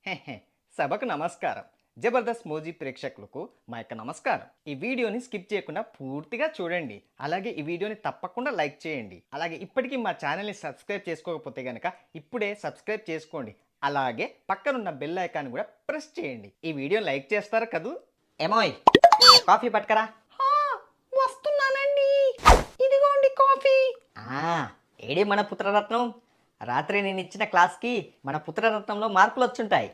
హెహె, సభకు నమస్కారం. జబర్దస్త్ మోజీ ప్రేక్షకులకు మా యొక్క నమస్కారం. ఈ వీడియోని స్కిప్ చేయకుండా పూర్తిగా చూడండి. అలాగే ఈ వీడియోని తప్పకుండా లైక్ చేయండి. అలాగే ఇప్పటికీ మా ఛానల్ని సబ్స్క్రైబ్ చేసుకోకపోతే కనుక ఇప్పుడే సబ్స్క్రైబ్ చేసుకోండి. అలాగే పక్కనున్న బెల్ ఐకాన్ కూడా ప్రెస్ చేయండి. ఈ వీడియో లైక్ చేస్తారు కదూ? ఏమోయ్, కాఫీ పట్టుకరా. వస్తున్నానండి. ఇదిగోండి కాఫీ. ఏడే మన పుత్రరత్నం. రాత్రి నేను ఇచ్చిన క్లాస్కి మన పుత్రరత్నంలో మార్కులు వచ్చుంటాయి.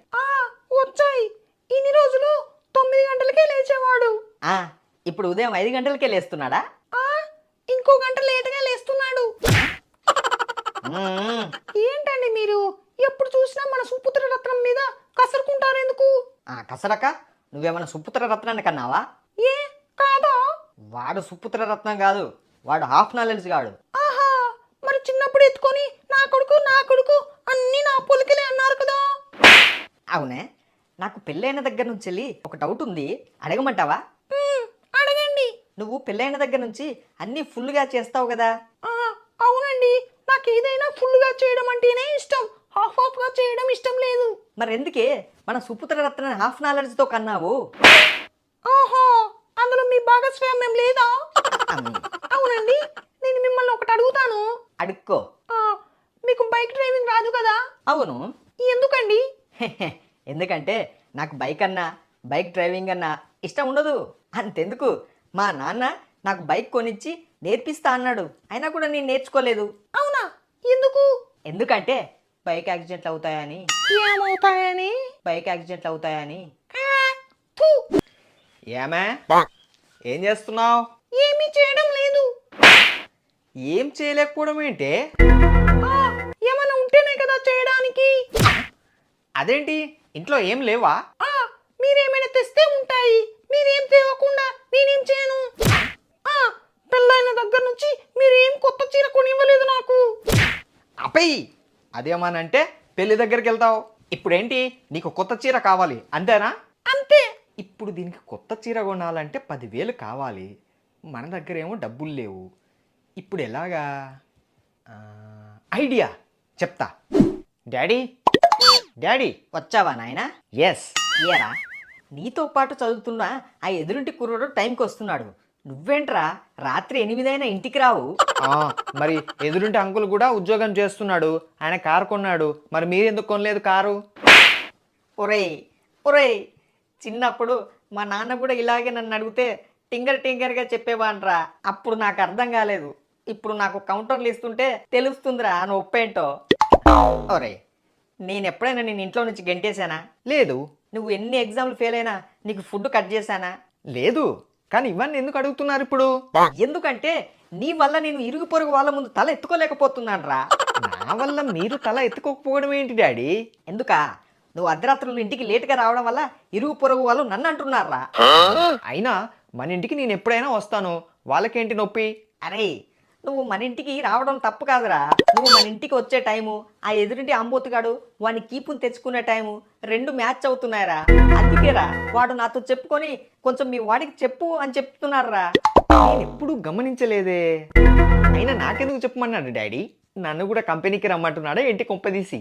వచ్చాయి. ఇన్ని రోజులు 9 గంటలకే లేచేవాడు. ఇప్పుడు ఉదయం 5 గంటలకే లేస్తున్నాడా? ఇంకో గంట లేటుగా లేస్తున్నాడు. ఏంటండి మీరు ఎప్పుడు చూసినా మన సుపుత్ర రత్నం మీద కసరుకుంటారెందుకు? కసరక నువ్వేమన్నా సుపుత్ర రత్నాన్ని కన్నావా? ఏ కాదా? వాడు సుపుత్ర రత్నం కాదు, వాడు హాఫ్ నాలెడ్జ్ గాడు. ఆహా, మరి చిన్నప్పుడు ఎత్తుకొని నా కొడుకు అన్ని నా పొలికలే అన్నారు కదా. అవునే, నాకు పెళ్ళైన దగ్గర నుంచి వెళ్ళి ఒక డౌట్ ఉంది, అడగమంటావా? అడగండి. నువ్వు పెళ్ళైన దగ్గర నుంచి అన్నీ ఫుల్గా చేస్తావు కదా? అవునండి, నాకు ఏదైనా ఫుల్గా చేయడం అంటేనే ఇష్టం. హాఫ్ గా చేయడం ఇష్టం లేదు. మరి ఎందుకే మన సుపుత్ర రత్నాన్ని హాఫ్ నాలెడ్జ్తో కన్నావు? ఆహా, అందులో మీ భాగస్వామ్యం లేదా? అవునండి, నేను మిమ్మల్ని ఒకటి అడుగుతాను. అడుక్కో. మీకు బైక్ డ్రైవింగ్ రాదు కదా? అవును. ఎందుకండి? ఎందుకంటే నాకు బైక్ డ్రైవింగ్ అన్నా ఇష్టం ఉండదు. అంతెందుకు, మా నాన్న నాకు బైక్ కొనిచ్చి నేర్పిస్తా అన్నాడు, అయినా కూడా నేను నేర్చుకోలేదు. అవునా? ఎందుకు? ఎందుకంటే బైక్ యాక్సిడెంట్లు అవుతాయని. ఏమవుతాయని? బైక్ యాక్సిడెంట్లు అవుతాయని. థు. ఏమే, ఏం చేస్తున్నావు? ఏమీ చేయడం లేదు. ఏం చేయలేకపోవడం ఏంటే? ఏమైనా ఉంటేనే కదా చేయడానికి. అదేంటి, ఇంట్లో ఏం లేవా? మీరేమైనా తెస్తే ఉంటాయి. మీరేం తేవకుండా నేనేం చేయను. పెళ్ళైన దగ్గర నుంచి మీరేం కొత్త చీర కొనివ్వలేదు నాకు. అపై అదేమనంటే పెళ్లి దగ్గరికి వెళ్తావు. ఇప్పుడేంటి, నీకు కొత్త చీర కావాలి అంతేనా? అంతే. ఇప్పుడు దీనికి కొత్త చీర కొనాలంటే 10,000 కావాలి. మన దగ్గర ఏమో డబ్బులు లేవు. ఇప్పుడు ఎలాగా? ఐడియా చెప్తా. డాడీ వచ్చావా నాయనా? ఎస్. ఏరా, నీతో పాటు చదువుతున్న ఆ ఎదురింటి కుర్రోడు టైంకి వస్తున్నాడు. నువ్వేంట్రా రాత్రి 8 అయినా ఇంటికి రావు? మరి ఎదురింటి అంకుల్ కూడా ఉద్యోగం చేస్తున్నాడు, ఆయన కారు కొన్నాడు. మరి మీరెందుకు కొనలేదు కారు? ఒరేయ్, చిన్నప్పుడు మా నాన్న కూడా ఇలాగే నన్ను అడిగితే టింగర్గా చెప్పేవాన్రా. అప్పుడు నాకు అర్థం కాలేదు. ఇప్పుడు నాకు కౌంటర్లు ఇస్తుంటే తెలుస్తుందిరా నా ఒప్పేంటో. నేను ఎప్పుడైనా నేను ఇంట్లో నుంచి గెంటేశానా? లేదు. నువ్వు ఎన్ని ఎగ్జామ్లు ఫెయిల్ అయినా నీకు ఫుడ్ కట్ చేశానా? లేదు. కానీ ఇవన్నీ ఎందుకు అడుగుతున్నారు ఇప్పుడు? ఎందుకంటే నీ వల్ల నేను ఇరుగు పొరుగు వాళ్ళ ముందు తల ఎత్తుకోలేకపోతున్నాను రా. నా వల్ల మీరు తల ఎత్తుకోకపోవడం ఏంటి డాడీ? ఎందుకా? నువ్వు అర్ధరాత్రులు ఇంటికి లేటుగా రావడం వల్ల ఇరుగు పొరుగు వాళ్ళు నన్ను అంటున్నారా. అయినా మన ఇంటికి నేను ఎప్పుడైనా వస్తాను, వాళ్ళకేంటి నొప్పి? అరే, నువ్వు మన ఇంటికి రావడం తప్పు కాదురా. నువ్వు మన ఇంటికి వచ్చే టైము, ఆ ఎదురింటి అంబోతుగాడు వాడిని కీపుని తెచ్చుకునే టైము 2 మ్యాచ్ అవుతున్నాయరా. అందుకేరా వాడు నాతో చెప్పుకొని కొంచెం మీ వాడికి చెప్పు అని చెప్తున్నారా. నేను ఎప్పుడు గమనించలేదే. అయినా నాకెందుకు చెప్పమన్నాడు డాడీ? నన్ను కూడా కంపెనీకి రమ్మంటున్నాడా ఏంటి కొంపదీసి?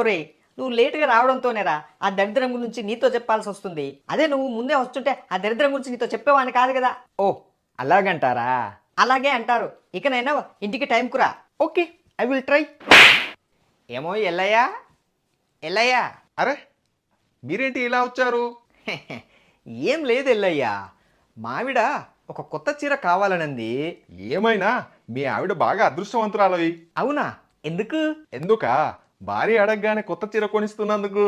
ఒరేయ్, నువ్వు లేటుగా రావడంతోనేరా ఆ దరిద్రం గురించి నీతో చెప్పాల్సి వస్తుంది. అదే నువ్వు ముందే వస్తుంటే ఆ దరిద్రం గురించి నీతో చెప్పేవాడిని కాదు కదా. ఓ, అలాగంటారా? అలాగే అంటారు. ఇకనైనా ఇంటికి టైంకు రా. Okay, I will try. ఏమో ఎల్లయ్యా. అరే, మీరేంటి ఇలా వచ్చారు? ఏం లేదు ఎల్లయ్యా, మావిడ ఒక కొత్త చీర కావాలనంది. ఏమైనా మీ ఆవిడ బాగా అదృష్టవంతురాలవి. అవునా? ఎందుక? భార్య అడగగానే కొత్త చీర కొనిస్తున్నందుకు.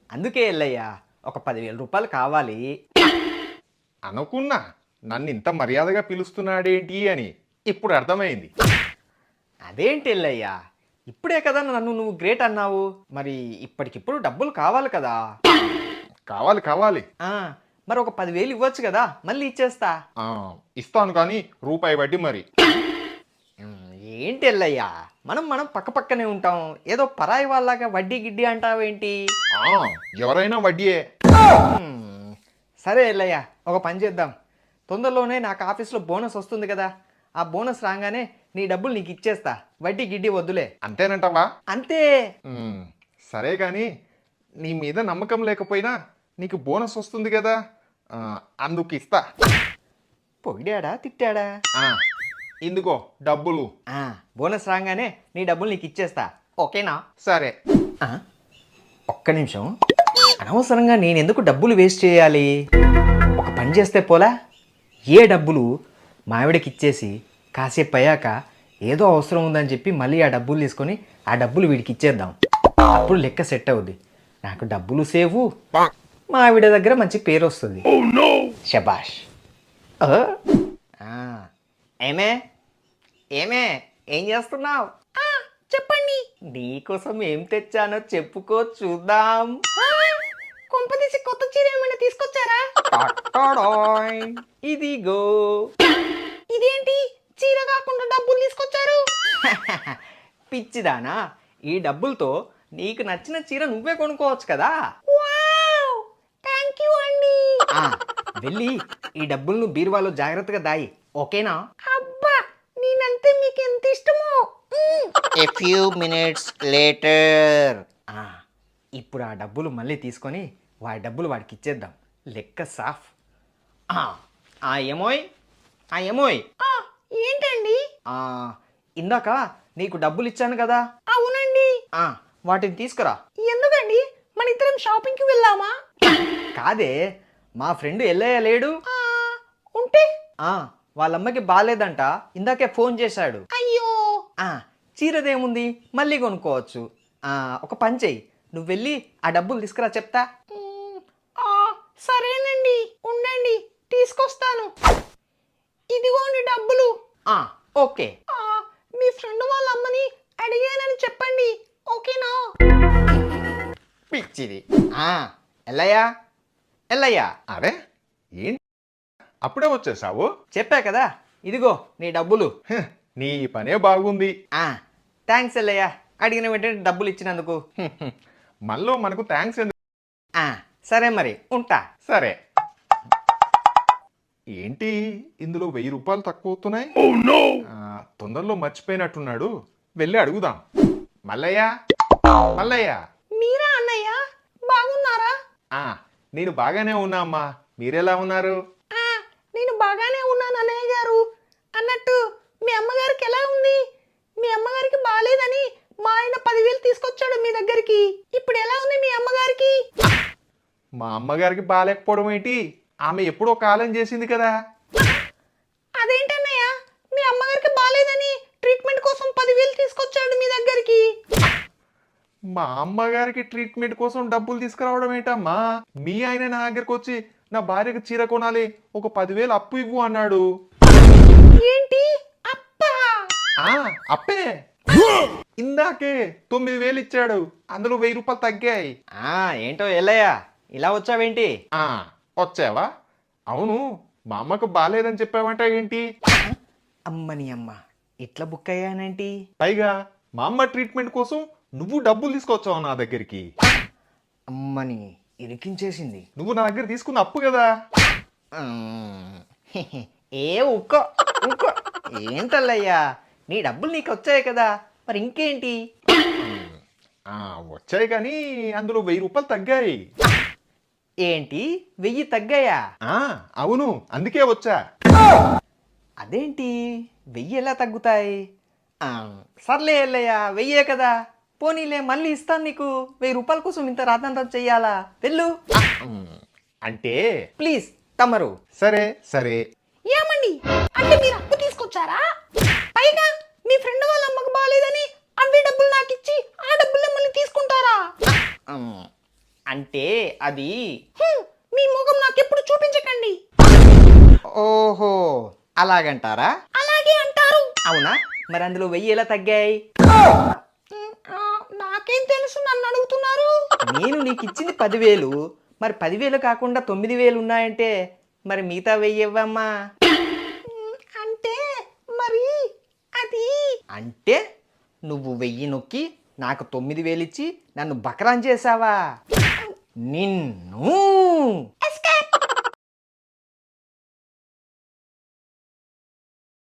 అందుకే ఎల్లయ్యా, ఒక 10,000 రూపాయలు కావాలి. అనుకున్నా నన్ను ఇంత మర్యాదగా పిలుస్తున్నాడేంటి అని. ఇప్పుడు అర్థమైంది. అదేంటి ఎల్లయ్యా, ఇప్పుడే కదా నన్ను నువ్వు గ్రేట్ అన్నావు. మరి ఇప్పటికిప్పుడు డబ్బులు కావాలి కదా. కావాలి. మరి ఒక 10,000 ఇవ్వచ్చు కదా, మళ్ళీ ఇచ్చేస్తా. ఇస్తాను కానీ రూపాయి వడ్డీ మరి. ఏంటి ఎల్లయ్యా, మనం పక్కనే ఉంటాం, ఏదో పరాయి వాళ్ళగా వడ్డీ గిడ్డి అంటావేంటి? ఎవరైనా వడ్డీయే. సరే ఎల్లయ్యా, ఒక పని చేద్దాం. తొందరలోనే నాకు ఆఫీస్లో బోనస్ వస్తుంది కదా, ఆ బోనస్ రాగానే నీ డబ్బులు నీకు ఇచ్చేస్తా. వడ్డీ గిడ్డి వద్దులే. అంతేనంటావా? అంతే. సరే కానీ నీ మీద నమ్మకం లేకపోయినా నీకు బోనస్ వస్తుంది కదా, అందుకు ఇస్తా. పొగిడాడా తిట్టాడా? ఆ, ఇందుకో డబ్బులు. బోనస్ రాగానే నీ డబ్బులు నీకు ఇచ్చేస్తా, ఓకేనా? సరే. ఆ, ఒక్క నిమిషం. అనవసరంగా నేను ఎందుకు డబ్బులు వేస్ట్ చేయాలి? ఒక పని చేస్తే పోలా, ఏ డబ్బులు మావిడికి ఇచ్చేసి కాసేపు అయ్యాక ఏదో అవసరం ఉందని చెప్పి మళ్ళీ ఆ డబ్బులు తీసుకొని ఆ డబ్బులు వీడికి ఇచ్చేద్దాం. అప్పుడు లెక్క సెట్ అవుద్ది. నాకు డబ్బులు సేవు, మా ఆవిడ దగ్గర మంచి పేరు వస్తుంది. శబాష్. ఏమే ఏమే ఏం చేస్తున్నావు? చెప్పండి. నీకోసం ఏం తెచ్చానో చెప్పుకో చూద్దాం. కొంపదీసి కొత్త చీర ఏమైనా తీసుకొచ్చారా? టట్టడాయ్. ఇదిగో. ఇదేంటి చీర కాకుండా డబ్బులు తీసుకొచ్చారు? పిచ్చిదానా, ఈ డబ్బులతో నీకు నచ్చిన చీర నువ్వే కొనుక్కోవచ్చు కదా. వావ్, థ్యాంక్ యూ అండి. వెళ్ళి ఈ డబ్బులను బీరువాలో జాగ్రత్తగా దాయి, ఓకేనా? అబ్బా, నేనంతే మీకు ఎంత ఇష్టమో. A few minutes later. ఇప్పుడు ఆ డబ్బులు మళ్ళీ తీసుకొని వాడి డబ్బులు వాడికి ఇచ్చేద్దాం, లెక్క సాఫ్. ఏమోయ్ ఏమోయ్, ఏంటండి? ఇందాక నీకు డబ్బులు ఇచ్చాను కదా. అవునండి. వాటిని తీసుకురా. ఎందుకండి, మన ఇద్దరం షాపింగ్ కి వెళ్దామా? కాదే, మా ఫ్రెండ్ ఎల్లయ్య లేడు. ఉంటే వాళ్ళమ్మకి బాగాలేదంట, ఇందాకే ఫోన్ చేశాడు. అయ్యో. చీరదేముంది, మళ్ళీ కొనుక్కోవచ్చు. ఒక పని చెయ్యి, నువ్వు వెళ్ళి ఆ డబ్బులు తీసుకురా చెప్తా. సరేనండి, ఉండండి తీసుకొస్తాను. ఇదిగోండి డబ్బులు. ఓకే. మీ ఫ్రెండ్ వాళ్ళ అమ్మని అడిగానని చెప్పండి, ఓకేనా? పిచ్చిది. ఎల్లయ్యా ఎల్లయ్యా. అరే ఏంటి అప్పుడే వచ్చేసావు? చెప్పా కదా, ఇదిగో నీ డబ్బులు. నీ పనే బాగుంది. థ్యాంక్స్ ఎల్లయ్య, అడిగిన వెంటనే డబ్బులు ఇచ్చినందుకు. మళ్ళీ మనకు థ్యాంక్స్ ఎందుకు? సరే మరి ఉంటా. సరే. ఏంటి ఇందులో 1000 రూపాయలు తక్కువ అవుతున్నాయి? తొందరలో మర్చిపోయినట్టున్నాడు, వెళ్ళి అడుగుదాం. మల్లయ్య మల్లయ్య. మీరా అన్నయ్య, బాగున్నారా? నేను బాగానే ఉన్నా అమ్మా, మీరెలా ఉన్నారు? నేను బాగానే ఉన్నాను అన్నయ్య గారు. అన్నట్టు మీ అమ్మగారికి ఎలా ఉంది? మీ అమ్మగారికి బాగాలేదని మా ఆయన 10,000 తీసుకొచ్చాడు మీ దగ్గరికి. ఇప్పుడు ఎలా ఉంది మీ అమ్మగారికి? మా అమ్మగారికి బాగాలేకపోవడం ఏంటి? ఆమె ఎప్పుడో కాలం చేసింది కదా. అదేంటన్నయ్య, మీ అమ్మగారికి బాగాలేదని ట్రీట్మెంట్ కోసం 10,000 తీసుకొచ్చాడు మీ దగ్గరికి. మా అమ్మగారికి ట్రీట్మెంట్ కోసం డబ్బులు తీసుకురావడం ఏంటమ్మా? మీ ఆయన నా దగ్గరకు వచ్చి నా భార్యకు చీర కొనాలి, ఒక 10,000 అప్పు ఇవ్వు అన్నాడు. ఏంటి అప్పా? అప్పే. ఇందాకే 9,000 ఇచ్చాడు, అందులో 1000 రూపాయలు తగ్గాయి. ఏంటో ఎల్లయ్య, ఇలా వచ్చావేంటి? వచ్చావా? అవును, మా అమ్మకు బాగాలేదని చెప్పావంట ఏంటి? అమ్మని అమ్మ, ఇట్లా బుక్ అయ్యానేంటి? పైగా మా అమ్మ ట్రీట్మెంట్ కోసం నువ్వు డబ్బులు తీసుకొచ్చావు నా దగ్గరికి. అమ్మని ఇరికించేసింది. నువ్వు నా దగ్గర తీసుకున్న అప్పు కదా. ఉక్కో ఉక్కో. ఏంటల్లయ్యా, నీ డబ్బులు నీకు వచ్చాయి కదా, మరి ఇంకేంటి? వచ్చాయి కానీ అందులో 1000 రూపాయలు తగ్గాయి. ఏంటి, 1000 తగ్గాయా? అవును, అందుకే వచ్చా. అదేంటి, 1000 ఎలా తగ్గుతాయి? సర్లే ఎల్లయ్య, 1000 కదా, పోనీలే మళ్ళీ ఇస్తాను నీకు. 1000 రూపాయల కోసం ఇంత రాతంతం చెయ్యాలా? వెళ్ళు. అంటే ప్లీజ్ తమరు. సరే సరే. ఏమండి, అంటే మీరు అప్పు తీసుకొచ్చారా? పైగా మీ ఫ్రెండ్ వాళ్ళ అమ్మకు బాగాలేదని అవి డబ్బులు నాకు ఇచ్చి ఆ డబ్బులు మళ్ళీ తీసుకుంటారా? అంటే అది మీ ముఖం నాకెప్పుడు చూపించకండి. ఓహో, అలాగంటారా? అలాగే అంటారు. అవునా, మరి అందులో 1000 ఎలా తగ్గాయి? నాకేం తెలుసు, నన్ను అడుగుతున్నారు. నేను నీకు ఇచ్చింది 10,000, మరి 10,000 కాకుండా 9,000 ఉన్నాయంటే మరి మిగతా 1000 ఇవ్వమ్మా. అంటే మరి అది అంటే నువ్వు 1000 నొక్కి నాకు 9,000 ఇచ్చి నన్ను బకరాన్ చేసావా? నిన్ను